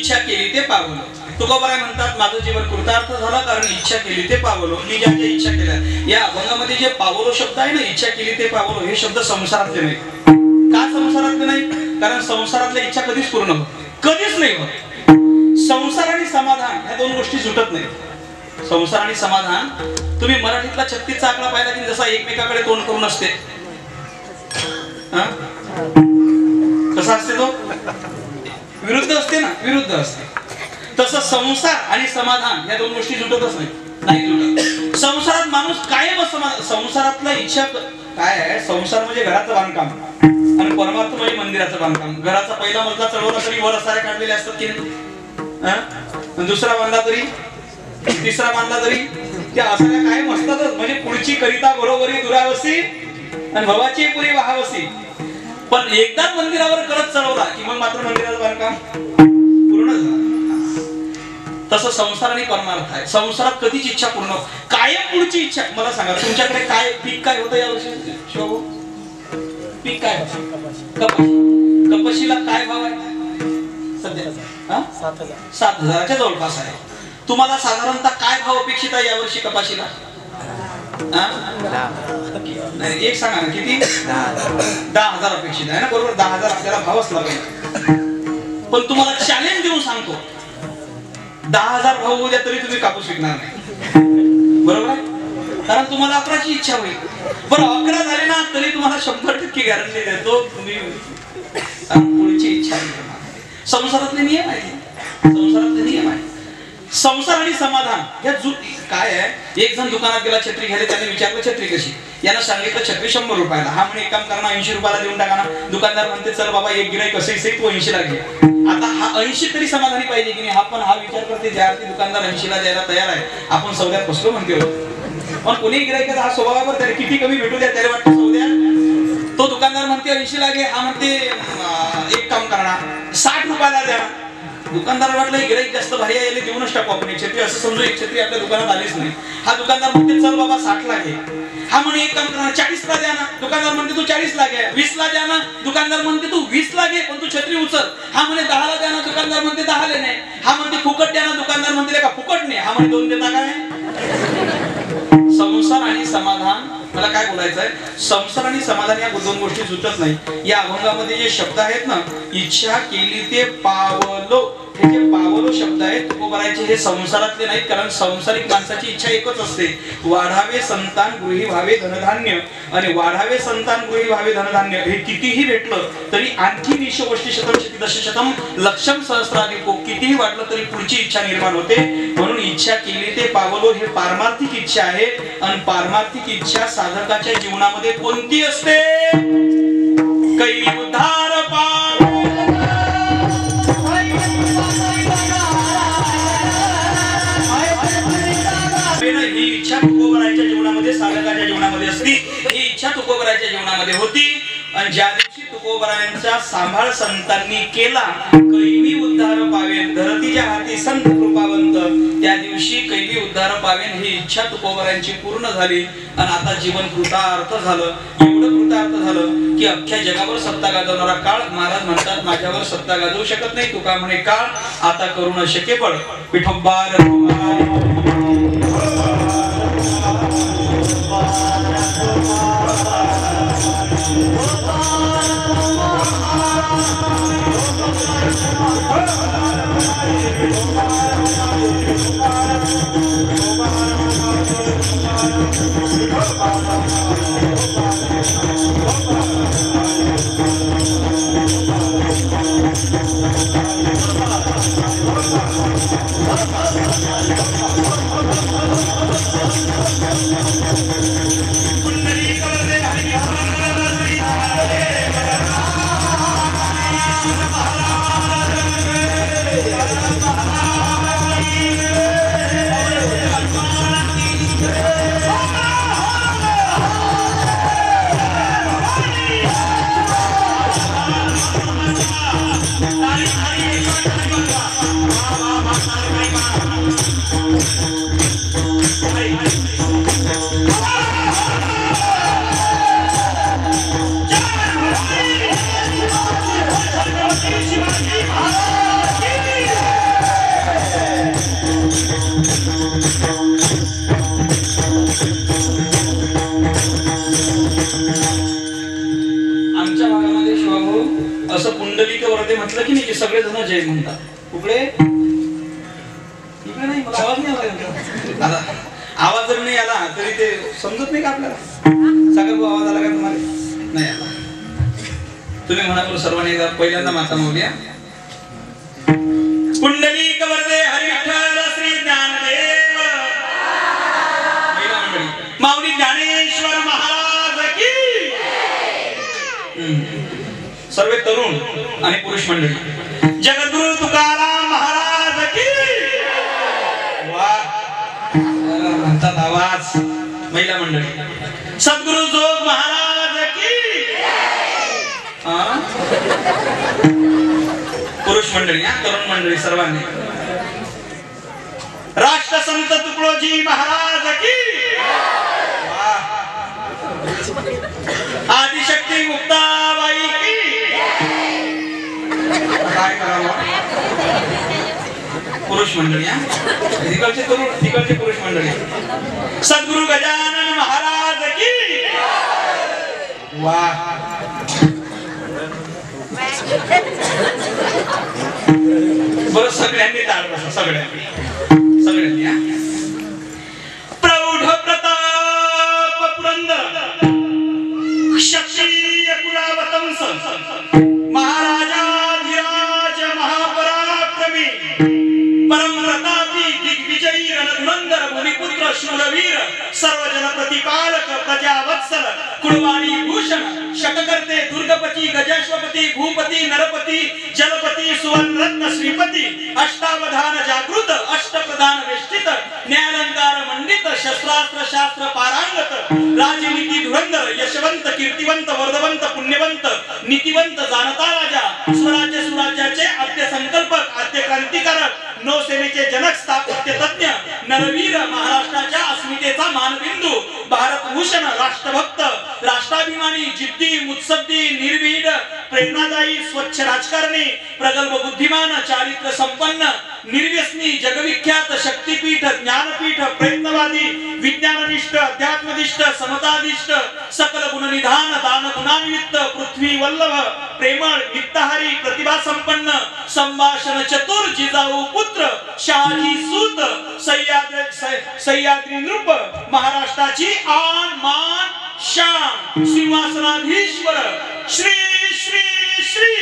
इच्छा केली ते पावलो. तुकोबाराय म्हणतात माझं जीवन कृतार्थ झालं कारण इच्छा केली ते पावलो. मी ज्या ज्या इच्छा केल्या. या अभंगामध्ये जे पावलो शब्द आहे ना, इच्छा केली ते पावलो, हे शब्द संसारातले नाही. का संसारातले नाही? कारण संसारातल्या इच्छा कधीच पूर्ण होत, कधीच नाही होत. संसार आणि समाधान ह्या दोन गोष्टी सुटत नाही. संसार आणि समाधान, तुम्ही मराठीतला 36चा आकडा पाहिला की जसा एकमेकाकडे तोंड करून असते, कसा असते तो? विरुद्ध असते ना, विरुद्ध असते. तसं संसार आणि समाधान या दोन गोष्टी जुटतच नाही जुटत. संसारात माणूस कायम संसारातला इच्छा काय आहे? संसार म्हणजे घराचं बांधकाम आणि परमार्थ म्हणजे मंदिराचं बांधकाम. घराचा पहिला मजला चढवला तरी वर सारे काढलेले असतात की नाही, दुसरा बांधला तरी, तिसरा बांधला तरी त्या असल्या कायम असतातच. म्हणजे पुढची करिता बरोबरी दुरावसी आणि भवाची पुरी वाहावसी. पण एकदा मंदिरावर करत चढवला की मग मात्र मंदिराचं बांधकाम पूर्ण झालं. तसं संसार आणि परमार्थ आहे. संसारात कधीच इच्छा पूर्ण, कायम पुढची इच्छा. मला सांगा तुमच्याकडे काय पीक काय होतं या वर्षी? शिवभाऊ पीक काय होतं? कपाशी. कपाशीला काय भाव आहे सध्या? 7,000च्या जवळपास आहे. तुम्हाला साधारणतः काय भाव अपेक्षित आहे यावर्षी कपाशीला? नाही, एक सांगा ना किती? 10,000 अपेक्षित आहे ना, बरोबर? 10,000 आपल्याला भाव असला पाहिजे. पण तुम्हाला चॅलेंज देऊन सांगतो, 10,000 भाव होऊ द्या तरी तुम्ही कापूस विकणार नाही, बरोबर आहे? कारण तुम्हाला 11ची इच्छा होईल. पण 11 झाले ना तरी तुम्हाला 100% गॅरंटी देतो तुम्ही पुढची इच्छा. संसारातले नियम आहे, संसारातले नियम आहे. संसार आणि समाधान या काय आहे? एक जण दुकानात गेला छत्री घ्यायला, त्याने विचारलं छत्री कशी? यानं सांगितलं छत्री 100 रुपयाला. हा म्हणे एक काम करा ना, 80 रुपयाला देऊन टाका ना. दुकानदार म्हणते चल बाबा एक गिराईक कसं असेल तू 80 ला घे. आता हा 80 तरी समाधानी पाहिजे की नाही? हा पण हा विचार करते ज्या अर्थी दुकानदार 80 ला द्यायला तयार आहे, आपण सौद्यात फसलो म्हणते. पण कोणी गिराईकाचा हा स्वभावावर त्याला किती कमी भेटू द्या त्याला वाटतं सौद्या. तो दुकानदार म्हणते 80 ला घे, हा म्हणते एक काम करणार 60 रुपयाला द्या. दुकानदार वाटलं गिराईक जास्त भारी आहे, देऊनच टाकू आपण एक छत्री. असं समजू एक छत्री आपल्या दुकानात आलीच नाही. हा दुकानदार म्हणते चल बाबा 60 ला घे. हा म्हणे एक काम करणार 40 ला द्या ना. दुकानदार म्हणते तू 40 ला घे. 20 ला द्या ना. दुकानदार म्हणते तू 20 ला घे पण तू छत्री उचल. हा म्हणे 10 ला द्या ना. दुकानदार म्हणते 10 ला नाही. हा म्हणते फुकट द्या ना. दुकानदार म्हणते का फुकट नाही. हा म्हणे 2 देता काय? संसार आणि समाधान, मला काय बोलायचं आहे? संसार आणि समाधान या दोन गोष्टी सुटत नाही. या अभंगामध्ये जे शब्द आहेत ना, इच्छा केली ते पावलो, हे जे पावलो शब्द आहेत तुकोबारायचे, हे संसारातले नाहीत. कारण संसारिक माणसाची इच्छा एकच असते, वाढावे संतान गृही व्हावे धनधान्य. आणि वाढावे संतान गृही व्हावे धनधान्य हे कितीही भेटलं तरी आणखी 20 गोष्टी शतम शती दशशतम लक्षम सहस्राधिको, कितीही वाटलं तरी पुढची इच्छा निर्माण होते. म्हणून इच्छा केली ते पावलो हे पारमार्थिक इच्छा आहे. आणि पारमार्थिक इच्छा साधकाच्या जीवनामध्ये कोणती असते? कैली उद्धार पाव ही इच्छा तुकोबारायच्या जीवनामध्ये, साधकाच्या जीवनामध्ये असती. ही इच्छा तुकोबारायच्या जीवनामध्ये होती. आणि ज्या दिवशी तुकोबारायांचा सांभाळ संतांनी केला, कैली उद्धार पावेन धरतीच्या हाती संत कृपावंत, त्या दिवशी कैली उद्धार पावेन ही इच्छा तुकोबारायांची पूर्ण झाली. आणि आता जीवन कृतार्थ झालं. एवढं कृतार्थ झालं की अख्ख्या जगावर सत्ता गाजवणारा काळ, महाराज म्हणतात माझ्यावर सत्ता गाजवू शकत नाही. तुका म्हणे काळ आता करू न शके पड. विठोबार संजय म्हणतात. कुकडे इकडे नाही, मला आवाज नाही आला. आता आवाज जर नाही आला तरी ते समजत नाही का आपल्याला? सागर भाऊ आवाज आला का तुम्हाला? नाही आला. तुम्ही म्हणा बरं सर्वांनी एकदा पहिल्यांदा माता माऊल्या. कुंडलिक वरदे हरी विठ्ठल श्री ज्ञानदेव. माऊली ज्ञानेश्वर महाराज की. सर्व तरुण आणि पुरुष मंडळी. जगद्गुरु तुकाराम महाराज की. वाह म्हणतात आवाज. महिला मंडळी. सद्गुरु जोग महाराज की. पुरुष मंडळी, तरुण मंडळी सर्वांनी. राष्ट्रसंत तुकडोजी महाराज की. आदिशक्ती मुक्ताबाई की. काय करावं पुरुष मंडळी. तिकडचे तरुण, तिकडचे पुरुष मंडळी. सद्गुरु गजानन महाराज की. वाह बरं सगळ्यांनी टाळ बसा. सगळ्यांनी प्रौढ प्रताप पुरंदर क्षत्रिय कुलावतंस महाराजाधिराज महापराक्रमी परम प्रतापी दिग्विजयी रणधुरंधर भूमिपुत्र शूरवीर सर्वजन प्रतिपालक प्रजावत्सल कुळवाणी भूषण शतकर्ते दुर्गपती गजाश्वपती भूपती नरपती जलपती सुवर्णरत्न श्रीपती अष्टावधान जागृत अष्टप्रधान वेष्टित न्यायालंकार मंडित शस्त्रास्त्र शास्त्र पारांगत राजनीती धुरंधर यशवंत कीर्तिवंत वर्धवंत पुण्यवंत नीतिवंत जाणता राजा स्वराज्य सुराज्याचे आद्य संकल्पक आद्य क्रांतिकारक नौसेनेचे जनक स्थापत्य तज्ञ नरवीर महाराष्ट्राच्या अस्मितेचा मानबिंदू भारतभूषण राष्ट्रभक्त राष्ट्राभिमानी जिद्दी मुत्सद्दी निर्भीड प्रेरणादायी स्वच्छ राजकारणी प्रगल्भ बुद्धिमान चारित्र्य संपन्न निर्व्यसनी जगविख्यात शक्तीपीठ ज्ञानपीठ प्रयत्नवादी विज्ञाननिष्ठ अध्यात्मनिष्ठ समतादिष्ट सकल गुणनिधान दान गुणान्वित पृथ्वी वल्लभ प्रेमळ नित्याहारी प्रतिभा संपन्न संभाषण चतुर जिजाऊ पुत्र शहाजी सूत सह्याद्री नृप महाराष्ट्राची आन मान शान सिंहासनाधीश्वर श्री श्री श्री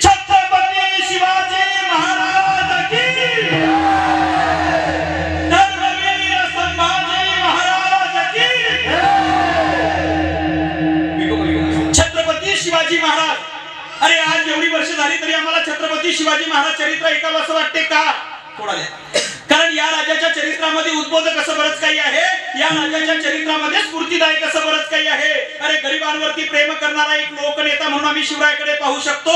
छत्रपती शिवाजी महाराज की. धर्मवीर संभाजी महाराज की. छत्रपती शिवाजी महाराज. अरे आज एवढी वर्ष झाली तरी आम्हाला छत्रपती शिवाजी महाराज चरित्र ऐकावं असं वाटते का? थोडा द्या. कारण या राजाच्या चरित्रामध्ये उद्बोधक असं बरंच काही आहे. या राजाच्या चरित्रामध्ये स्फूर्तिदायक असं बरंच काही आहे. अरे गरिबांवरती प्रेम करणारा एक लोकनेता म्हणून आम्ही शिवरायाकडे पाहू शकतो.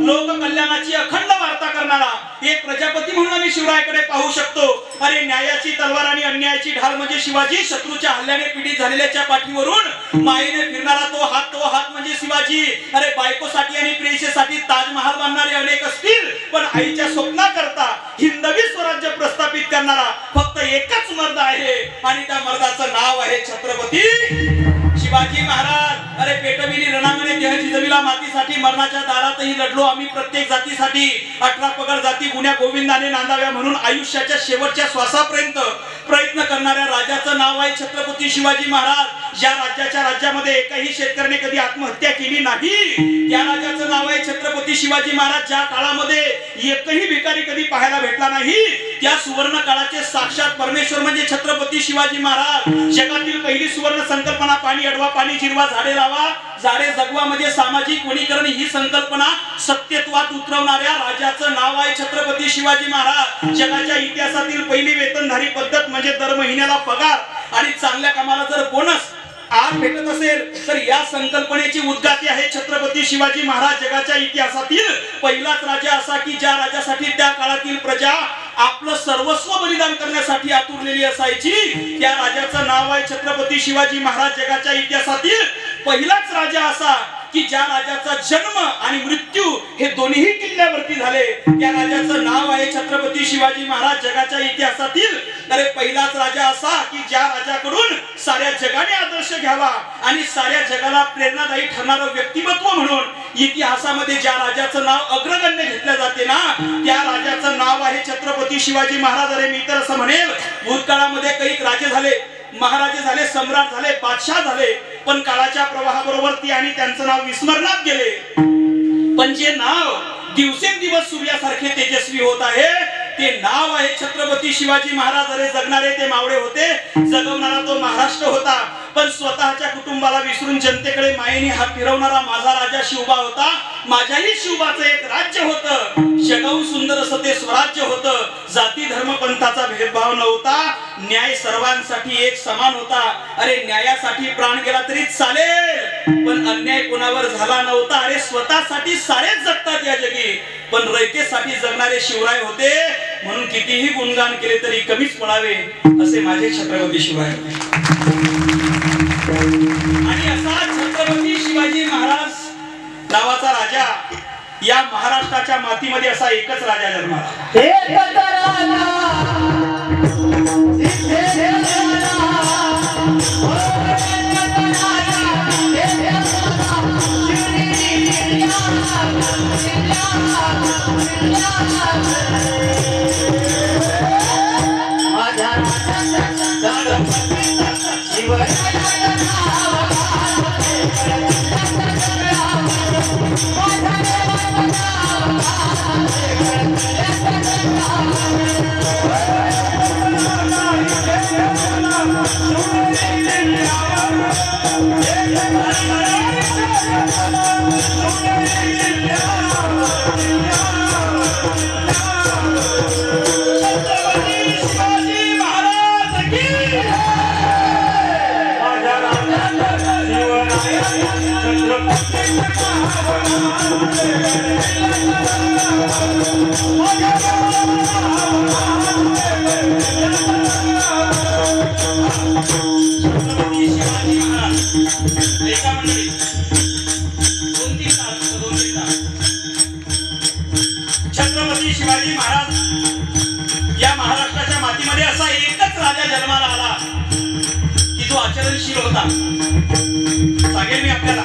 लोक कल्याणाची अखंड वार्ता करणारा एक प्रजापती म्हणून आम्ही शिवरायाकडे पाहू शकतो. अरे न्यायाची तलवार आणि अन्यायाची ढाल म्हणजे शिवाजी. शत्रूच्या हल्ल्याने पीडित झालेल्याच्या पाठीवरून मायेने फिरणारा तो हात म्हणजे शिवाजी. अरे बायकोसाठी आणि प्रेयसीसाठी ताजमहाल बांधणारे अनेक असतील पण आईच्या स्वप्नाकरता हिंदवी स्वराज्य प्रस्थापित करणारा फक्त एकच मर्द आहे आणि त्या मर्दाचं नाव आहे छत्रपती शिवाजी महाराज. अरे पेटविली रणांगणे देह जिजविला मातीसाठी मरणाच्या दारातही लढलो आम्ही प्रत्येक जातीसाठी. 18 पगड जाती गुण्या गोविंदाने नांदाव्या म्हणून आयुष्याच्या शेवटच्या श्वासापर्यंत प्रयत्न करणाऱ्या राजाचं नाव आहे छत्रपती शिवाजी महाराज. ज्या राज्यामध्ये एकही शेतकऱ्याने कधी आत्महत्या केली नाही त्या राजाचं नाव आहे छत्रपती शिवाजी महाराज. ज्या काळामध्ये एकही भिकारी कधी पाहायला भेटला नाही त्या सुवर्ण काळाचे साक्षात परमेश्वर म्हणजे छत्रपती शिवाजी महाराज. जगातील पहिली सुवर्ण संकल्पना पाणी अडवा पाणी जिरवा झाडे लावा झाडे जगवा म्हणजे सामाजिक वनीकरण ही संकल्पना सत्यत्वात उतरवणाऱ्या राजाचं नाव आहे छत्रपती शिवाजी महाराज. जगाच्या इतिहासातील पहिली वेतनधारी पद्धत म्हणजे दर महिन्याला पगार आणि चांगल्या कामाला जर बोनस आज भेटत असेल तर या संकल्पनेची उद्गाती आहे छत्रपती शिवाजी महाराज. जगाच्या इतिहासातील पहिलाच राजा असा की ज्या राजासाठी त्या काळातील प्रजा आपलं सर्वस्व बलिदान करण्यासाठी आतुरलेली असायची. त्या राजाचं नाव आहे छत्रपती शिवाजी महाराज. जगाच्या इतिहासातील पहिलाच राजा असा की ज्या राजाचा जन्म आणि मृत्यू हे दोन्ही किल्ल्यावरती झाले. त्या राजाचं नाव आहे छत्रपती शिवाजी महाराज. जगाच्या इतिहासातील अरे पहिलाच राजा असा की ज्या राजाकडून साऱ्या जगाने आदर्श घ्यावा आणि साऱ्या जगाला प्रेरणादायी ठरणारं व्यक्तिमत्व म्हणून इतिहासामध्ये ज्या राजाचं नाव अग्रगण्य घेतलं जाते ना, त्या राजाचं नाव आहे छत्रपती शिवाजी महाराज. अरे मी तर असं म्हणेल, भूतकाळामध्ये काही राजे झाले, महाराजे झाले, सम्राट झाले, बादशाह झाले, पण काळाच्या प्रवाहाबरोबर ती आणि त्यांचं नाव विस्मरणात गेले. पण जे नाव दिवसेंदिवस सूर्यासारखे तेजस्वी होत आहे ते नाव आहे छत्रपती शिवाजी महाराज. अरे जगणारे ते मावळे होते, जगवणारा तो महाराष्ट्र होता, पण स्वतःच्या कुटुंबाला विसरून जनतेकडे मायेने हात फिरवणारा माझा राजा शिवबा होता. माझ्याही शिवबाचं एक राज्य होतं, जगाहून सुंदर असं ते स्वराज्य होतं. जाती धर्म पंथाचा भेदभाव नव्हता, न्याय सर्वांसाठी एक समान होता. अरे न्यायासाठी प्राण गेला तरी चालेल, पण अन्याय कोणावर झाला नव्हता. अरे स्वतःसाठी सारेच जगतात या जगी, पण रयतेसाठी जगणारे शिवराय होते. म्हणून कितीही गुणगान केले तरी कमीच पडावे असे माझे छत्रपती शिवराय. आणि असा छत्रपती शिवाजी महाराज नावाचा राजा या महाराष्ट्राच्या मातीमध्ये असा एकच राजा जन्माला. छत्रपती शिवाजी महाराज या महाराष्ट्राच्या मातीमध्ये असा एकच राजा जन्माला आला की जो आचरणशील होता. सांगेल मी आपल्याला,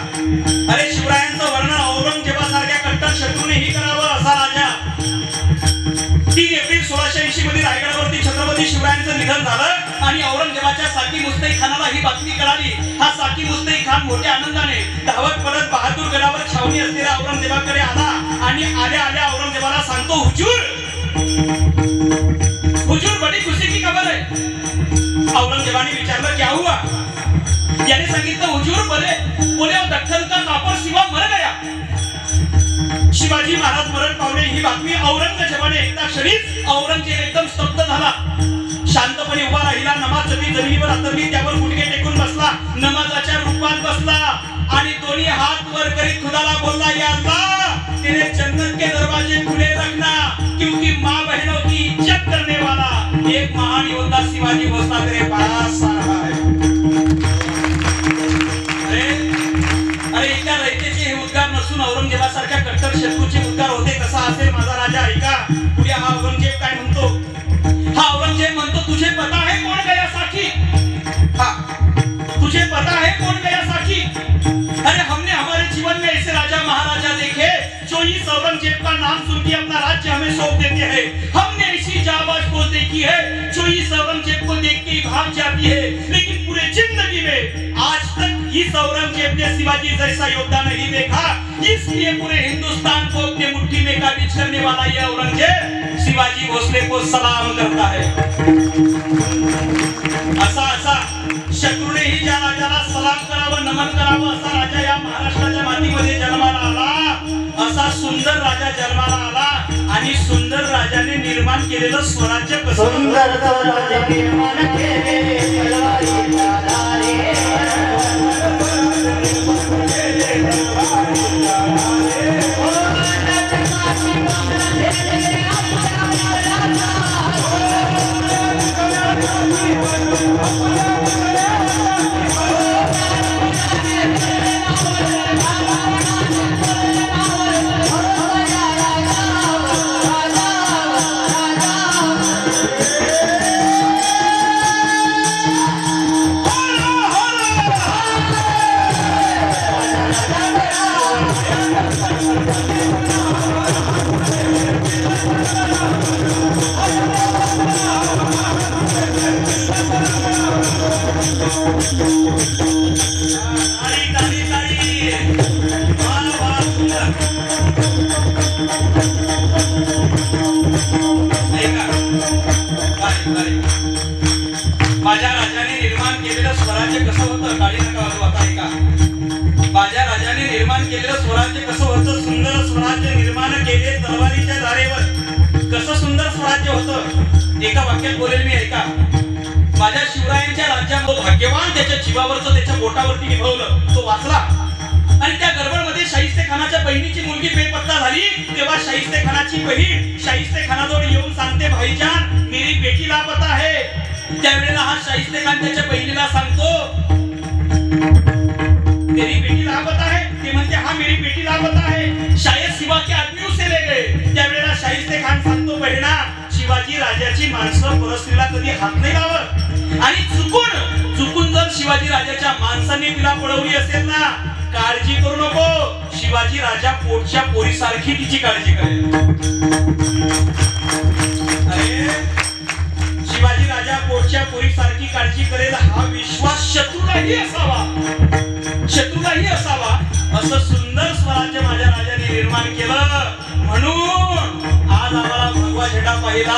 अरे शिवरायांचं वर्णन औरंगजेबासारख्या कट्टर शत्रूनेही करावं असा राजा. 3 एप्रिल 1680 मध्ये रायगडावरती छत्रपती शिवरायांचं निधन झालं आणि औरंगजेबाच्या साकी मुस्तई खानाला ही बातमी कळाली. हा साकी मुस्तई खान मोठ्या आनंदाने धावत पडत बहादूर गडावर छावणी असलेल्या औरंगजेबाकडे आला आणि आल्या आल्या औरंगजेबाला सांगतो, हुजूर हुजूर बड़ी खुशी की खबर है. औरंगजेबाने विचारलं, क्या हुआ? याने सांगितलं, हुजूर बोले दख्खन का कापर शिवा मर गया. शिवाजी महाराज मरण पावले ही बातमी औरंगजेबाने एकदा क्षणीच औरंगजेब एकदम स्तब्ध झाला. शांतपणे उभा राहिला, नमाजसाठी जमिनीवर अंतरली, त्यावर गुडघे टेकून बसला, नमाजाच्या रूपात बसला आणि दोन्ही हात वर करीत खुदाला बोलला, या अल्लाह तेरे जन्नत के दरवाजे खुले रखना, क्योंकि माँ बहनों की इज्जत करने वाला एक महान योद्धा शिवाजी भोसला तेरे पास आ रहा है. अरे इथल्या रयतेचे हे उद्गार नसून औरंगजेबासारख्या कट्टर शत्रूचे उद्गार होते. कसा असेल माझा राजा, ऐका. पुढे हा औरंगजेब काय म्हणतो? हा औरंगजेब म्हणतो, तुझे पता है कौन गया साकी? हाँ, तुझे पता है कौन गया साकी? अरे हमने हमारे जीवन में ऐसे राजा महाराजा देखे जो इस औरंगजेब का नाम सुन के अपना राज्य हमें सौंप देते हैं. हमने ऐसी जाबाज फौज देखी है जो इस औरंगजेब को देख के ही भाग जाती है, लेकिन पूरे जिंदगी में आज तक इस औरंगजेब ने शिवाजी जैसा योद्धा नहीं देखा. इसलिए पूरे हिंदुस्तान को अपने मुट्ठी में काबिज करने वाला यह औरंगजेब शिवाजी भोसले को सलाम करता है. असा शत्रूने ही ज्या राजाला सलाम करावं, नमन करावं असा राजा या महाराष्ट्राच्या मातीमध्ये जन्माला आला. असा सुंदर राजा जन्माला आला आणि सुंदर राजाने निर्माण केलेलं स्वराज्य कसं सुंदर स्वराज्य निर्माण केले. माझ्या राजाने निर्माण केलेलं स्वराज्य कसं होतं? गाडी नका वाजवू आता, ऐका. माझ्या राजाने निर्माण केलेलं स्वराज्य कसं होतं? सुंदर स्वराज्य निर्माण केले तलवारीच्या धारेवर. कसं सुंदर स्वराज्य होतं? एका वाक्यात बोलेल मी, ऐका. माझ्या शिवरायांच्या राज्यामध्ये भाग्यवान त्याच्या जीवावरचं त्याच्या बोटावरती निभवलं, तो वाचला. आणि त्या गडबडमध्ये शाहिस्ते खानाच्या बहिणीची मुलगी बेपत्ता झाली. तेव्हा शाहिस्ते खानाची बहीण शाहिस्ते खानाजवळ येऊन सांगते, भाईजान मेरी बेटी लापता है. त्यावेळेला हा शाहिस्ते खान त्याच्या बहिणीला सांगतो, तेरी बेटी लापता है. ते म्हणते, हा मेरी बेटी लापता है, शायद शिवा के आदमी उसे ले गए. त्यावेळेला शाहिस्ते खान सांगतो, बहिणा शिवाजी राजाची माणसं परस्त्रीला कधी हात नाही लावत. आणि चुकून जर शिवाजी राजाच्या माणसांनी तिला पळवली असेल ना, काळजी करू नको, शिवाजी राजा पोटच्या पोरीसारखी तिची काळजी करेल. अरे शिवाजी राजा पोटच्या पोरीसारखी काळजी करेल हा विश्वास शत्रूलाही असावा. असं सुंदर स्वराज्य माझ्या राजाने निर्माण केलं. म्हणून आज आम्हाला भगवा झेंडा पाहिला.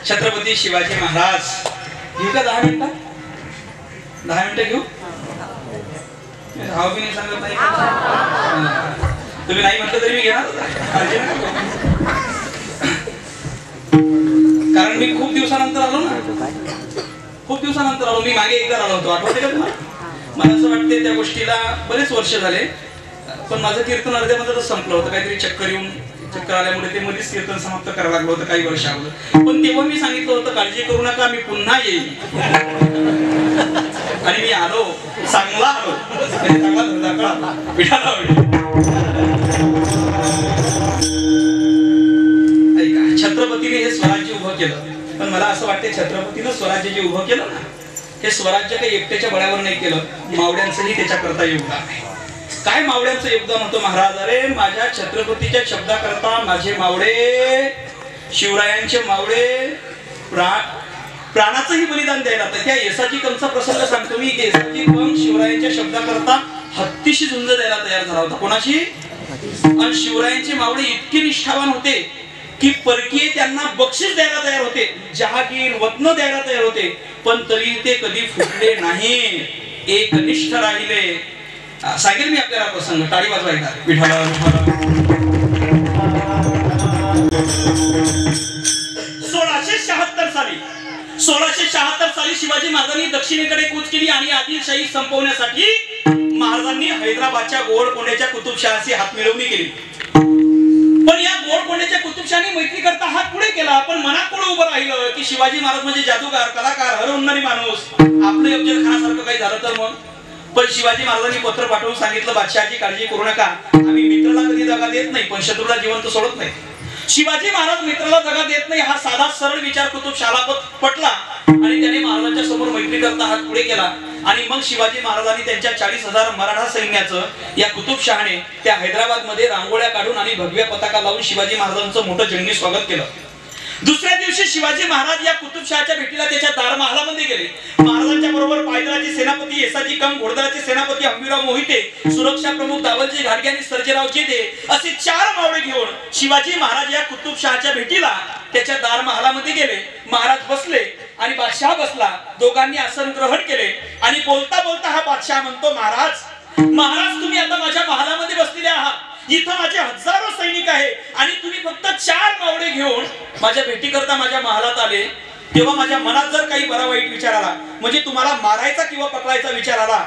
छत्रपती शिवाजी महाराज. घेऊ का 10 मिनिटं? 10 मिनिटं घेऊ? हाव की नाही सांगत नाही. तुम्ही नाही म्हटलं तरी मी घेणार, कारण मी खूप दिवसानंतर आलो ना. मी मागे एकदा आलो होतो, आठवते का तुम्हाला? मला असं वाटते त्या गोष्टीला बरेच वर्ष झाले, पण माझं कीर्तन अर्ध्यामध्ये संपलं होतं. काहीतरी चक्कर आल्यामुळे ते मध्येच कीर्तन समाप्त करावं लागलं होतं काही वर्ष अगोदर. पण तेव्हा मी सांगितलं होतं, काळजी करू नका, मी पुन्हा येईल. आणि मी आलो, चांगला आलो, चांगला धंदा कळा पिठाला. ऐका, छत्रपतीने हे स्वराज्य उभं केलं, पण मला असं वाटतं छत्रपतीनं स्वराज्य जे उभं केलं ना, हे स्वराज्य काही एकट्याच्या बळावर नाही केलं, मावड्यांचंही त्याच्याकरता योगदान आहे. काय मावड्यांचं योगदान होतं महाराज? अरे माझ्या छत्रपतीच्या शब्दाकरता माझे मावडे, शिवरायांचे मावडे प्राणाचंही बलिदान द्यायला. त्या येसाची कंचा प्रसंग सांगतो मी. येसाची कंस शिवरायांच्या शब्दाकरता हत्तीशी झुंज द्यायला तयार झाला होता. कोणाशी? आणि शिवरायांचे मावडे इतके निष्ठावान होते की परकीय त्यांना बक्षीस द्यायला तयार होते, जहागीर वतन द्यायला तयार होते, पण तरी ते कधी फुटले नाही, एकनिष्ठ राहिले. सांगेल मी आपल्याला प्रसंग, टाळी वाजवायचा. विठाला 1676 साली शिवाजी महाराजांनी दक्षिणेकडे कूच केली आणि आदिलशाही संपवण्यासाठी महाराजांनी हैदराबादच्या गोवळकोंड्याच्या कुतुबशहाशी हातमिळवणी केली. पण या गोवळकोंड्याच्या कुतुबशहाने मैत्री करता हात पुढे केला, पण मनात पुढे उभं राहिलं की शिवाजी महाराज म्हणजे जादूगार, कलाकार, हरवणारी माणूस, आपलं अफजल खानासारखं काही झालं तर मग. पण शिवाजी महाराजांनी पत्र पाठवून सांगितलं, बादशहाची काळजी करू नका, आम्ही मित्राला कधी दगा देत नाही, पण शत्रूला जिवंत सोडत नाही. शिवाजी महाराज मित्राला दगा देत नाही हा साधा सरळ विचार कुतुबशहाला पटला आणि त्याने महाराजांच्या समोर मैत्री करता हात पुढे केला. आणि मग शिवाजी महाराजांनी त्यांच्या 40,000 मराठा सैन्याचं या कुतुबशहाने त्या हैदराबाद मध्ये रांगोळ्या काढून आणि भगव्या पताका लावून शिवाजी महाराजांचं मोठं जंगी स्वागत केलं. दुसऱ्या दिवशी शिवाजी महाराज या कुतुबशहाच्या भेटीला त्याच्या दारमहालामध्ये गेले. महाराजांच्या बरोबर पायदळाचे सेनापती येसाजी कम, घोडदळाचे सेनापती हंबीरराव मोहिते, सुरक्षा प्रमुख दावलजी घाडगे आणि सर्जेराव जेदे असे 4 मावळे घेऊन शिवाजी महाराज या कुतुबशहाच्या भेटीला त्याच्या दारमहालामध्ये गेले. महाराज बसले आणि बादशाह बसला. दोघांनी आसन ग्रहण केले आणि बोलता बोलता हा बादशाह म्हणतो, महाराज तुम्ही आता माझ्या महालामध्ये बसलेले आहात. इथं माझे हजारो सैनिक आहे आणि तुम्ही फक्त 4 मावळे घेऊन माझ्या भेटी करता माझ्या महालात आले. तेव्हा माझ्या मनात जर काही बरा वाईट विचार आला, म्हणजे तुम्हाला मारायचा किंवा पकडायचा विचार आला,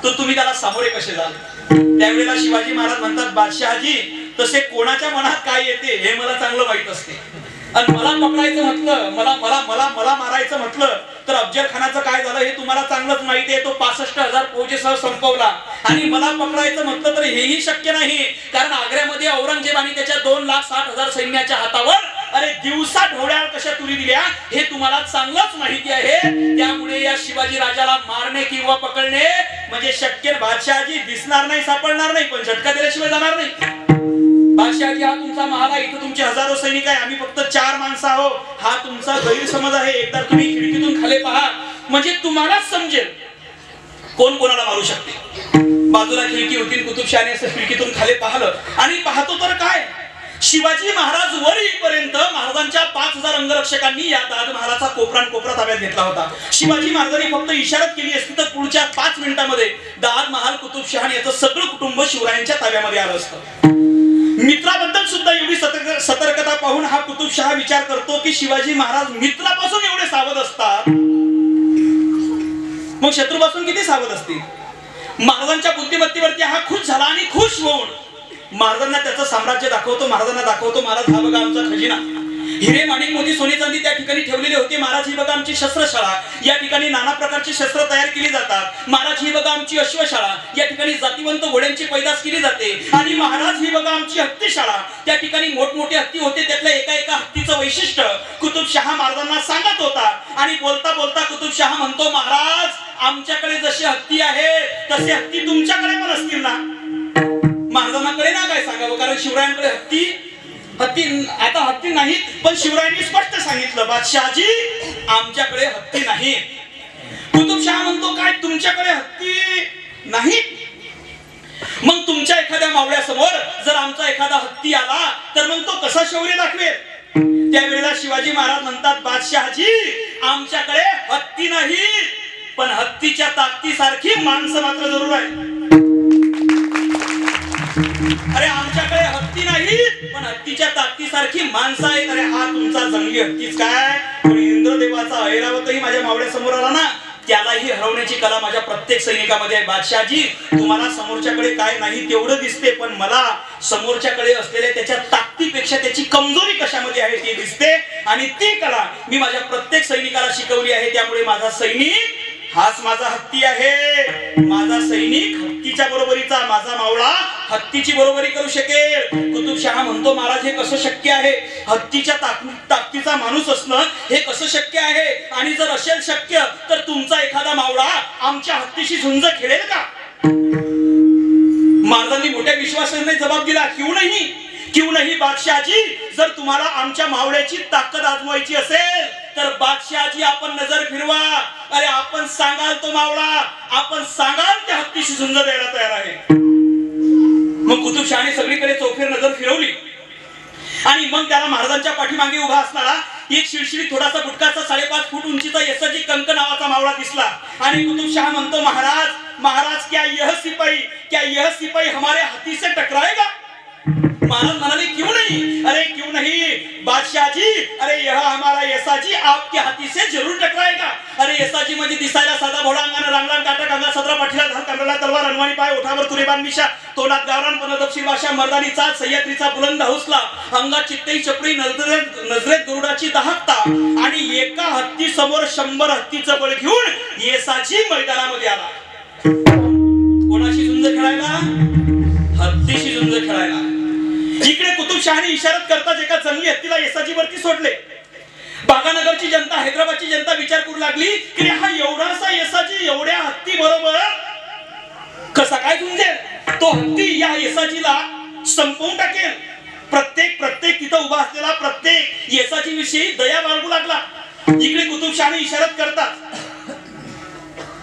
तर तुम्ही त्याला सामोरे कसे जाल? त्यावेळेला शिवाजी महाराज म्हणतात, बादशहाजी तसे कोणाच्या मनात काय येते हे मला चांगलं माहित असते. आणि मला पकडायचं म्हटलं, मला मारायचं म्हटलं तर अफजल खानाचं काय झालं हे तुम्हाला चांगलंच माहिती आहे. तो 65,000 फौजेसह संपवला. आणि मला पकडायचं म्हटलं तर हेही शक्य नाही, कारण आग्र्यामध्ये औरंगजेब आणि त्याच्या 2,60,000 सैन्याच्या हातावर अरे दिवसा ढोळ्या कशा तुरी दिल्या हे तुम्हाला चांगलंच माहिती आहे. त्यामुळे या शिवाजी राजाला मारणे किंवा पकडणे म्हणजे शक्य. बादशहाजी दिसणार नाही, सापडणार नाही, पण झटका दिल्याशिवाय जाणार नाही. बादशहाजी हा तुमचा महाल, इथं तुमचे हजारो सैनिक आहे, आम्ही फक्त 4 माणसं आहोत, हा तुमचा गैरसमज आहे. एकदा तुम्ही खिडकीतून खाली पहा, म्हणजे तुम्हालाच समजेल कोण कोणाला मारू शकते. बाजूला खिडकी होती, कुतुबशहाने असं खिडकीतून खाली पाहिलं आणि पाहतो तर काय, शिवाजी महाराज वर येईपर्यंत महाराजांच्या 5,000 अंगरक्षकांनी या दादमहालाचा कोपरा ताब्यात घेतला होता. शिवाजी महाराजांनी फक्त इशारात केली असती तर पुढच्या 5 मिनिटांमध्ये दादमहाल कुतुबशहान याचं सगळं कुटुंब शिवरायांच्या ताब्यामध्ये आलं असतं. मित्राबद्दल सुद्धा एवढी सतर्कता पाहून हा कुतुबशहा विचार करतो की शिवाजी महाराज मित्रापासून एवढे सावध असतात, मग शत्रूपासून किती सावध असतील. महाराजांच्या बुद्धिमत्तेवरती हा खुश झाला आणि खुश होऊन महाराजांना त्याचं साम्राज्य दाखवतो. महाराजांना दाखवतो, महाराज हा बघा आमचा खजिना, हिरे माणिक मोती सोने चांदी त्या ठिकाणी ठेवलेले होते. महाराज ही बघा आमची शस्त्रशाळा, या ठिकाणी नाना प्रकारची शस्त्र तयार केली जातात. महाराज ही बघा आमची अश्वशाळा, या ठिकाणी जातीवंत घोड्यांची पैदास केली जाते. आणि महाराज ही बघा आमची हत्तीशाळा, त्या ठिकाणी मोठमोठे हत्ती होते. त्यातल्या एका हत्तीचं वैशिष्ट्य कुतुबशहा महाराजांना सांगत होता. आणि बोलता बोलता कुतुबशहा म्हणतो, महाराज आमच्याकडे जशी हत्ती आहे तसे हत्ती तुमच्याकडे पण असतील ना. महाराजांना कळे ना काय सांगावं, कारण शिवरायांकडे हत्ती आता हत्ती नाही, पण शिवरायांनी स्पष्ट सांगितलं, बादशहाजी आमच्याकडे हत्ती नाही. कुतुबशहा म्हणतो, काय तुमच्याकडे हत्ती नाही? मग तुमच्या एखाद्या मावळ्यासमोर जर आमचा एखादा हत्ती आला तर मग तो कसा शौर्य दाखवेल? त्यावेळेला शिवाजी महाराज म्हणतात, बादशहाजी आमच्याकडे हत्ती नाही, पण हत्तीच्या ताकदीसारखी माणसं मात्र जरूर आहे. अरे आमच्याकडे हत्ती नाही, पण हत्तीच्या ताकदीसारखी माणसं आहेत. अरे हा तुमचा जंगली हत्तीच काय, पण इंद्रदेवाचा ऐरावतही माझ्या मावळ्या समोर आला ना, त्यालाही हरवण्याची कला माझ्या प्रत्येक सैनिकामध्ये आहे. बादशहाजी तुम्हाला समोरच्याकडे काय नाही तेवढं दिसते, पण मला समोरच्याकडे असलेल्या त्याच्या ताकदीपेक्षा त्याची कमजोरी कशामध्ये आहे ते दिसते. आणि ती कला मी माझ्या प्रत्येक सैनिकाला शिकवली आहे. त्यामुळे माझा सैनिक हाच माझा हत्ती आहे. माझा सैनिक हत्तीच्या बरोबरीचा, माझा मावळा हत्तीची बरोबरी करू शकेल. कुतुबशहा म्हणतो, महाराज हे कसं शक्य आहे? हत्तीच्या ताकदीचा माणूस असणं हे कसं शक्य आहे? आणि जर असेल शक्य तर तुमचा एखादा मावळा आमच्या हत्तीशी झुंज खेळेल का? महाराजांनी मोठ्या विश्वासाने जबाब दिला, क्यों नहीं बादशहाजी, जर तुम्हाला आमच्या मावळ्याची ताकद आजमावायची असेल तर बादशहाजी आपण नजर फिरवा. अरे आपण सांगाल तो मावळा, आपण सांगाल त्या हत्तीशी झुंज द्यायला तयार आहे. मग कुतुबशहाने सगळीकडे चौफेर नजर फिरवली आणि मग त्याला महाराजांच्या पाठीमागे उभा असणारा एक शिळशिळी थोडासा बुटकाचा 5.5 फूट उंचीचा येसाजी कंक नावाचा मावळा दिसला. आणि कुतुबशहा म्हणतो, महाराज क्या यह सिपाही हमारे हाथी से टकराएगा? महाराज म्हणाले, क्यों नहीं? अरे क्यों नहीं बादशाहजी, अरे यह हमारा येसाजी आपके हाथी से जरूर टकराएगा. अरे येसाजी म्हणजे दिसायला साधा भोळा, अंगाने रांगरांग काटा अंगा सदरा, पाठीला धार, कंबरला तलवार, अनवाणी पाय, ओठावर तुरेबान मिशा, तोंडात गावरान पण तपशील भाषा, मर्दानी चाल, सह्याद्रीचा बुलंद हौसला, अंगात चित्तई चपळी, नजरेत गरुडाची दाहकता. आणि एका हत्ती समोर 100 हत्तीचं बळ घेऊन येसाजी मैदानामध्ये आला. कोणाशी झुंज खेळायला? हत्तीशी झुंज खेळायला. कुतुबशहाने इशारत करताच एका जंगली हत्तीला येसाजी वरती सोडले. बागानगरची जनता, हैदराबादची जनता विचार करू लागली की हा एवढासा येसाजी एवढ्या हत्ती बरोबर कसा काय झुंजेल. तो हत्ती या येसाजीला संपवून टाकेल. प्रत्येक तिथं उभा असलेला प्रत्येक येसाजी विषयी दया बाळगू लागला. इकडे कुतुबशहाने इशारत करतात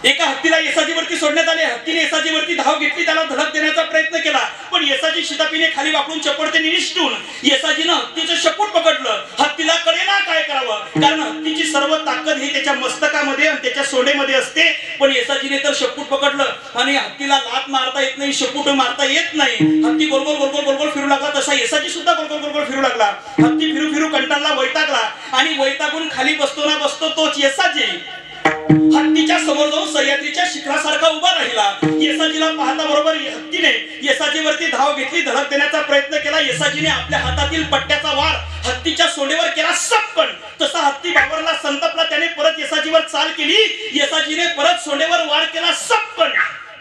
एका हत्तीला येसाजीवरती सोडण्यात आले. हत्तीने येसाजीवरती धाव घेतली, त्याला धडक देण्याचा प्रयत्न केला, पण येसाजी शिताफीने खाली वापरून चपळतेने निसटून येसाजीनं हत्तीचं शेपूट पकडलं. हत्तीला कळेना काय करावं, कारण हत्तीची सर्व ताकद ही त्याच्या मस्तकामध्ये आणि त्याच्या सोंडेमध्ये असते. पण येसाजीने तर शेपूट पकडलं आणि हत्तीला लात मारता येत नाही, शेपूट मारता येत नाही. हत्ती गोल गोल फिरू लागला, तसा येसाजी सुद्धा गोल फिरू लागला. हत्ती फिरू कंटाळला, वैतागला आणि वैतागून खाली बसतो ना बसतो तोच येसाजी हत्तीच्या समोर जाऊन सह्याद्रीच्या शिखरासारखा उभा राहिला. येसाजीला पाहता बरोबर हत्तीने येसाजीवरती धाव घेतली, धडक देण्याचा प्रयत्न केला. येसाजीने आपल्या हातातील पट्ट्याचा वार हत्तीच्या सोंडेवर केला, सपकन. तसा हत्ती बाबरला, संतपला. त्याने परत येसाजीवर चाल केली. येसाजीने परत सोंडेवर वार केला, सपकन.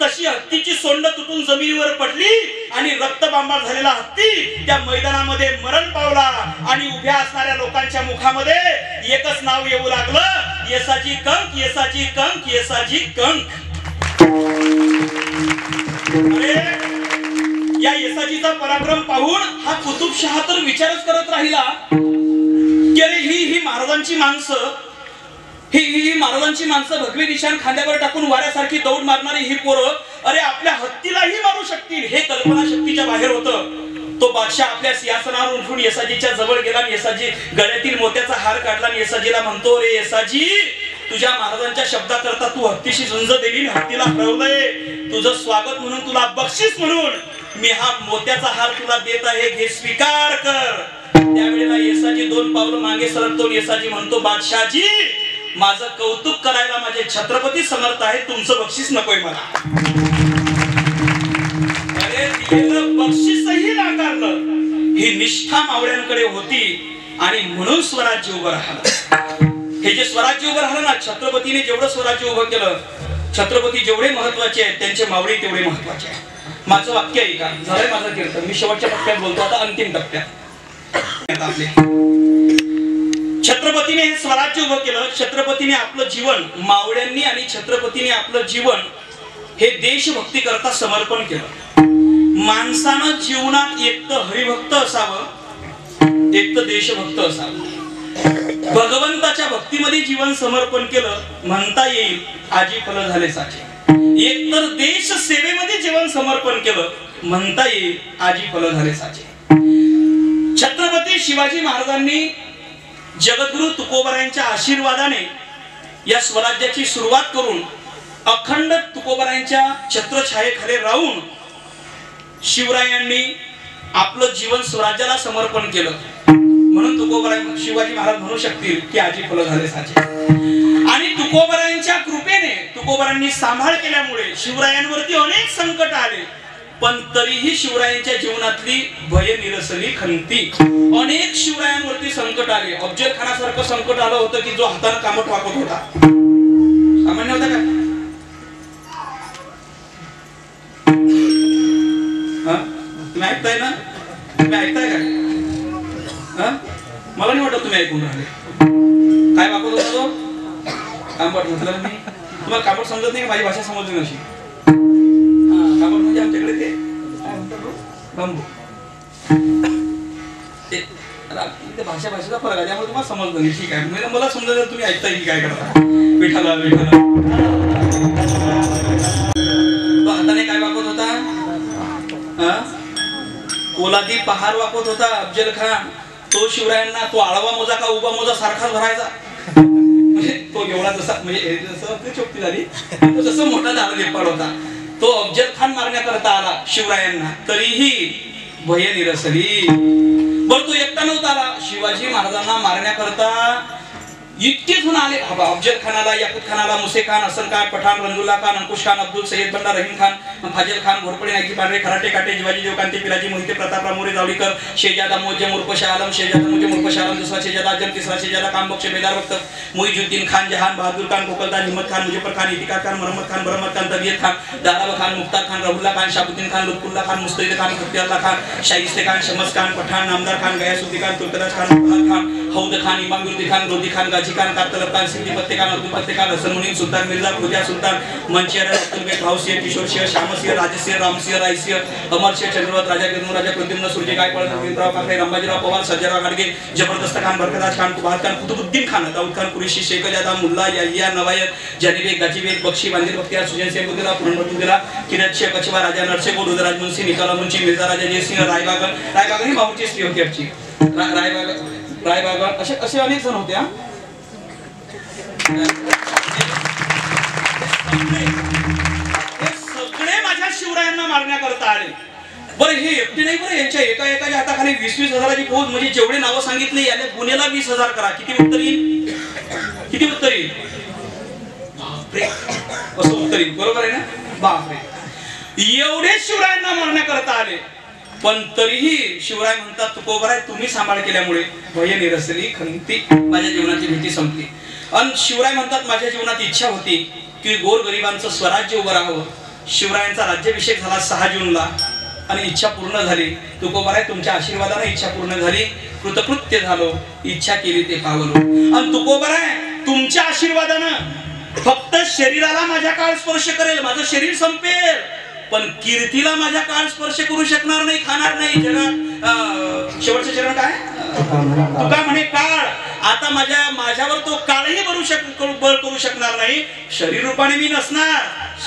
तशी हत्तीची सोंड तुटून जमिनीवर पडली आणि रक्तबांबाळ झालेला हत्ती त्या मैदानामध्ये मरण पावला. आणि उभ्या असणाऱ्या लोकांच्या मुखामध्ये एकच नाव येऊ लागलं, येसाजी कंक, येसाजी कंक, येसाजी कंक. अरे या येसाजीचा पराक्रम पाहून हा कुतुबशहा तर विचारच करत राहिला की अरे ही महाराजांची माणसं, ही महाराजांची माणसं भगवी निशाण खांद्यावर टाकून वाऱ्यासारखी दौड मारणारी ही पोरं अरे आपल्या हत्तीलाही मारू शकतील, हे कल्पना शक्तीच्या बाहेर होतं. तो बादशाह आपल्या सिंहासनावर उठून येसाजीच्या जवळ गेला. येसाजी गळ्यातील मोत्याचा हार काढला आणि येसाजीला म्हणतो, रे येसाजी, तुझ्या महाराजांच्या शब्दाकरता तू हत्तीशी झुंज दिली, हत्तीला हरवलंय. तुझं स्वागत म्हणून, तुला बक्षीस म्हणून मी हा मोत्याचा हार तुला देत आहे, घे, स्वीकार कर. त्यावेळेला येसाजी 2 पावलं मागे सरकतो. येसाजी म्हणतो, बादशाहजी, माझं कौतुक करायला माझे छत्रपती समर्थ आहे, तुमचं बक्षीस नकोय मला. अरे दिलेलं बक्षीसही नाकारलं. ही निष्ठा मावळ्यांकडे होती आणि म्हणून स्वराज्य उभं राहिलं. हे जे स्वराज्य उभं राहिलं ना, छत्रपतीने जेवढं स्वराज्य उभं केलं, छत्रपती जेवढे महत्वाचे आहेत त्यांचे मावळे तेवढे महत्वाचे आहेत. माझं वाक्य आहे का झालंय माझं कीर्तन, मी शेवटच्या टप्प्यात बोलतो, आता अंतिम टप्प्यात. आपले छत्रपतीने हे स्वराज्य उभं केलं. छत्रपतीने आपलं जीवन, मावळ्यांनी आणि छत्रपतीने आपलं जीवन हे देशभक्ती करता समर्पण केलं. माणसानं जीवनात एक तर हरिभक्त असावं, एक तर देशभक्त असावं. भगवंताच्या भक्तीमध्ये जीवन समर्पण केलं म्हणता येईल आजी फल झाले साचे. एक तर देश सेवेमध्ये जीवन समर्पण केलं म्हणता येईल आजी फल झाले साचे. छत्रपती शिवाजी महाराजांनी जगद्गुरु तुकोबरायांच्या आशीर्वादाने या स्वराज्याची सुरुवात करून अखंड तुकोबरायांच्या छत्रछायेखाली राहून शिवरायांनी आपलं जीवन स्वराज्याला समर्पण केलं. म्हणून तुकोबराय शिवाजी महाराज म्हणू शकतील की आजी फल झाले साचे. आणि तुकोबरायांच्या कृपेने, तुकोबरायांनी सांभाळ केल्यामुळे शिवरायांवरती अनेक संकट आले, पण तरीही शिवरायांच्या जीवनातली भय निरसली खंती. अनेक शिवरायांवरती संकट आले. अफजल खानासारखं संकट आलं होतं की जो हाताने कामट वापरत होता. सामान्य होता का? तुम्ही ऐकताय ना? तुम्ही ऐकताय का? मला नाही वाटत तुम्ही ऐकून राहिले. काय वापरत होता तो? कामट म्हटलं नाही. तुम्हाला कामट समजत नाही, माझी भाषा समजली नशी. कामट म्हणजे आमच्याकडे ते बांबू. ते भाषेचा फरक आहे, त्यामुळे तुम्हाला समजलं नाही. ठीक आहे, मला समजलं तुम्ही ऐकताय की काय करता. विठाला तो हाताने काय वापरत होता? पोलादी पहार वापरत होता अफजल खान. तो शिवरायांना तो आळवा मोजा का उभा मोजा सारखाच भरायचा. म्हणजे तो एवढा जसा, म्हणजे जसं चोपती झाली, तो जसं मोठा झाला लेपाड होता. तो अफजल खान मारण्याकरता आला शिवरायांना, तरीही भय निरसली. बरं तो एकटा नव्हता आला. शिवाजी महाराजांना मारण्याकरता इतके जण आले. अफजल खानाला, याकुत खानाला, मुसे खान, हसन खान, पठाण, रंजुल्ला खान, अंकुश खान, अब्दुल सय्यद बंडा, रहीम खान, फाजिल खान, घोरपडे, नाईकी पांढरे, खराटे काटे, जिवाजी देवकांते, पिलाजी मोहिते, प्रतापराव मोरे, जावळीकर, शेजादा मोजे उर्फ शाह आलम, शेजादा मोजे उर्फ शाह आलम, दुसरा शेजादा आजम, तिसरा शेजादा कामबख्श बेदार वक्त, मुइजुद्दीन खान, जहान बहादूर खान, गोकलदार, हिम्मत खान, मुजफ्फर खान, इतिकार खान, मोहम्मद खान, बरहमत खान, तबीयत खान, दाराब खान, मुख्तार खान, रहुल्ला खान, शाबुद्दीन खान, लुत्फुल्ला खान, मुस्तैद खान, खतियाल्ला खान, शाइस्ते खान, शमस खान, पठाण, नामदार खान, गयासुद्दीन खान, तुर्कदास खान, फहद खान, हौद खान, इमाम गुरुदी खान, रोदी खान, गाजी खान, कारतलब खान, सिंधी फत्ते खान, अब्दुल फत्ते खान, हसन मुनीम, सुल्तान मिर्जा, खुजा सुल्तान, मंचियर, अब्दुल बेग, भावसिंह, किशोर सिंह, श्यामसिंह, राजसिंह, रामसिंह, रायसिंह, अमरसिंह, चंद्रवत, राजा गिरनू, राजा प्रद्युम्न, सूर्य गायकवाड, रवींद्रराव काकडे, रामबाजीराव पवार, सर्जेराव घाटगे, जबरदस्त खान, बरकतराज खान, कुबाद खान, कुतुबुद्दीन खान, दाऊद खान, कुरेशी, शेख जादा, मुल्ला, याहिया, नवायत, जानीबेग, गाजीबेग, बक्षी, बांदिर बख्तियार, सुजन सिंह बुद्दीराव, पुरणबतुल्ला, किरत शेख, कचवा, राजा नरसेगोड, रुद्रराज मुंशी, निकाला मुंशी, मिर्झा राजा जयसिंह, रायबागन ही माहुरची स्त्री होती आमची. रायबागन असे अनेक जण होते. सगळे माझ्या शिवरायांना मारण्याकरता आले. बरं हे एकटे नाही, बरं यांच्या एका एकाच्या हाताखाली 20-20 हजाराची फौज. म्हणजे जेवढे नावं सांगितले याने पुण्याला 20,000 करा. किती उत्तर येईल? किती उत्तर येईल? बापरे, असं उत्तर येईल. बरोबर आहे ना? बापरे, एवढे शिवरायांना मारण्याकरता आले. पण तरीही शिवराय म्हणतात, तुकोबराय तुम्ही सांभाळ केल्यामुळे भय निरसली, खंती, माझ्या जीवनाची भीती संपली. आणि शिवराय म्हणतात, माझ्या जीवनात इच्छा होती की गोरगरिबांचं स्वराज्य उभं राहावं. शिवरायांचा राज्याभिषेक झाला 6 जूनला आणि इच्छा पूर्ण झाली. तुकोबराय तुमच्या आशीर्वादाने इच्छा पूर्ण झाली. कृतकृत्य झालो, इच्छा केली ते पावलो. आणि तुकोबराय तुमच्या आशीर्वादानं फक्त शरीराला माझ्या काळ स्पर्श करेल, माझं शरीर संपेल, पण कीर्तीला माझ्या काळ स्पर्श करू शकणार नाही, खाणार नाही. जगात शेवटचं चरण काय? तुका म्हणे काळ. आता माझ्यावर तो काळही बळ करू शकणार नाही. शरीर रूपाने मी नसणार,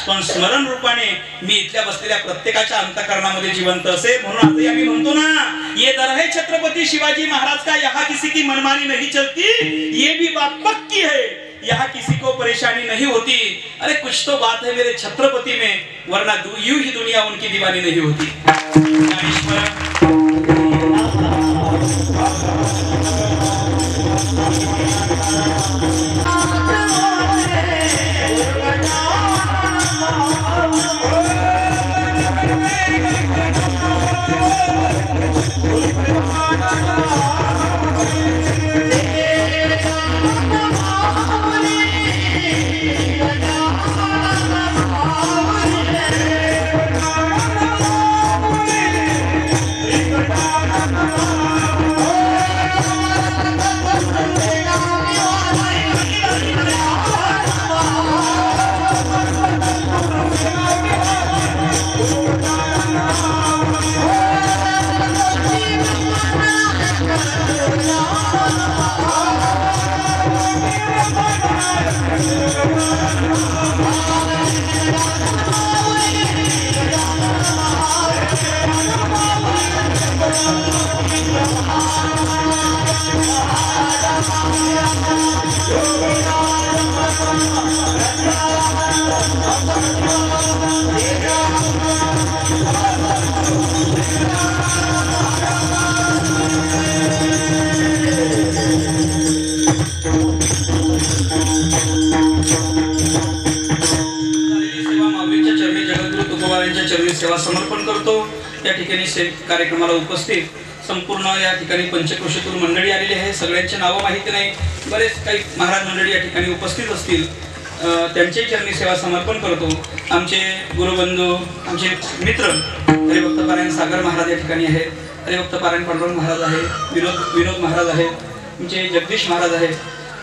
पण स्मरण रूपाने मी इथल्या बसलेल्या प्रत्येकाच्या अंतःकरणामध्ये जिवंत असे. म्हणून आता आम्ही म्हणतो ना, ये दर है छत्रपती शिवाजी महाराज का, यहाँ किसी की मनमानी नहीं चलती, ये भी बात पक्की है, यहाँ किसी को परेशानी नहीं होती. अरे कुछ तो बात है मेरे छत्रपति में, वरना यूं ही दुनिया उनकी दीवानी नहीं होती. सेवा समर्पण करतो. या ठिकाणी कार्यक्रमाला उपस्थित संपूर्ण या ठिकाणी पंचक्रोशीतून मंडळी आलेली आहे. सगळ्यांची नावं माहिती नाही, बरेच काही महाराज मंडळी या ठिकाणी उपस्थित असतील. त्यांच्याही चरणी सेवा समर्पण करतो. आमचे गुरुबंधू, आमचे मित्र हरिभक्त पारायण सागर महाराज या ठिकाणी आहेत. हरिभक्त पारायण पांडुरंग महाराज आहे, विनोद महाराज आहेत, आमचे जगदीश महाराज आहेत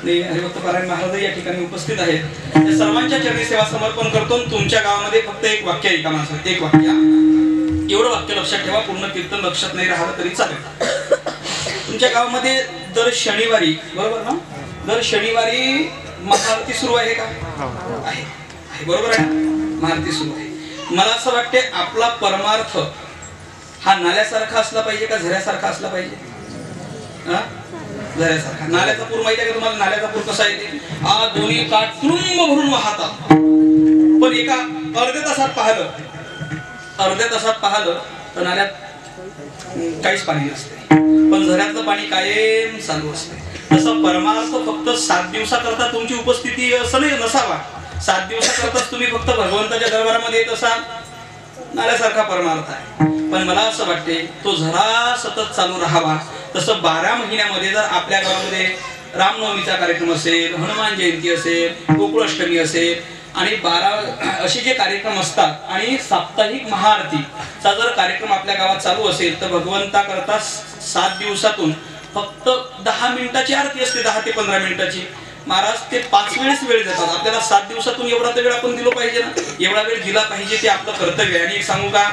आणि हरिभक्त पारायण महाराज या ठिकाणी उपस्थित आहेत. त्या सर्वांच्या चरणी सेवा समर्पण करतो. तुमच्या गावामध्ये फक्त एक वाक्य ऐका माझं, एक वाक्य, एवढं वाक्य लक्षात ठेवा. पूर्ण कीर्तन लक्षात नाही राहिलं तरी चालेल. तुमच्या गावामध्ये दर शनिवारी, बरोबर ना, दर शनिवारी महाआरती सुरू आहे का? आहे, बरोबर आहे ना, महाआरती सुरू आहे. मला असं वाटते आपला परमार्थ हा नाल्यासारखा असला पाहिजे का झऱ्यासारखा असला पाहिजे? झऱ्यासारखा. नाल्याचा पूर माहिती आहे का तुम्हाला? नाल्याचा पूर कसा येते? दोन्ही काठ तुरुंब भरून वाहतात, पण एका अर्ध्या तासात पाहिलं तर नाल्यात काहीच पाणी नसते, पण झऱ्यातलं पाणी कायम चालू असते. तसं परमार्थ फक्त 7 दिवसाकरता तुमची उपस्थिती असं नाही नसावा. 7 दिवसाकरताच तुम्ही फक्त भगवंताच्या दरबारामध्ये येत असाल नाल्यासारखा परमार्थ आहे. पण मला असं वाटते तो झरा सतत चालू राहावा. तसं 12 महिन्यामध्ये जर आपल्या गावामध्ये रामनवमीचा कार्यक्रम असेल, हनुमान जयंती असेल, गोकुळाष्टमी असेल आणि 12 असे जे कार्यक्रम असतात आणि साप्ताहिक महाआरतीचा जर कार्यक्रम आपल्या गावात चालू असेल तर भगवंताकरता 7 दिवसातून फक्त 10 मिनिटाची आरती असते, 10 ते 15 मिनिटाची. महाराज ते 5 वेळेस वेळ देतात. आपल्याला 7 दिवसातून एवढा तर वेळ आपण दिलो पाहिजे ना, एवढा वेळ दिला पाहिजे, ते आपलं कर्तव्य आहे. आणि एक सांगू का,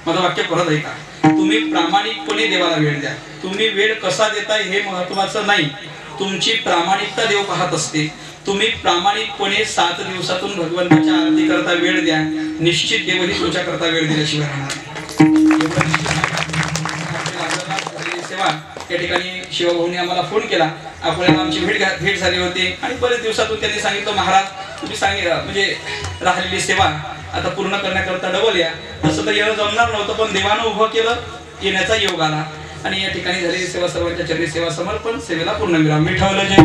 माझं वाक्य परत ऐका, तुम्ही प्रामाणिकपणे देवाला वेळ द्या. तुम्ही वेळ कसा देताय हे महत्वाचं नाही, तुमची प्रामाणिकता देव पाहत असते. तुम्ही प्रामाणिकपणे 7 दिवसातून भगवंताच्या आरती करता वेळ द्या, निश्चित देवही तुमच्या करता वेळ दिल्याशिवाय राहणार नाही. सेवा त्या ठिकाणी शिवभाऊनी आम्हाला फोन केला, आपल्याला आमची भेट झाली होती आणि बरेच दिवसातून त्यांनी सांगितलं, महाराज तुम्ही म्हणजे राहिलेली सेवा आता पूर्ण करण्याकरता डबल या. तसं तर येणं जमणार नव्हतं, पण देवानं उभं केलं, येण्याचा योग आला आणि या ठिकाणी झालेली सेवा सर्वांच्या चरणी सेवा समर्पण, सेवेला पूर्ण विराम. मी ठेवलं जे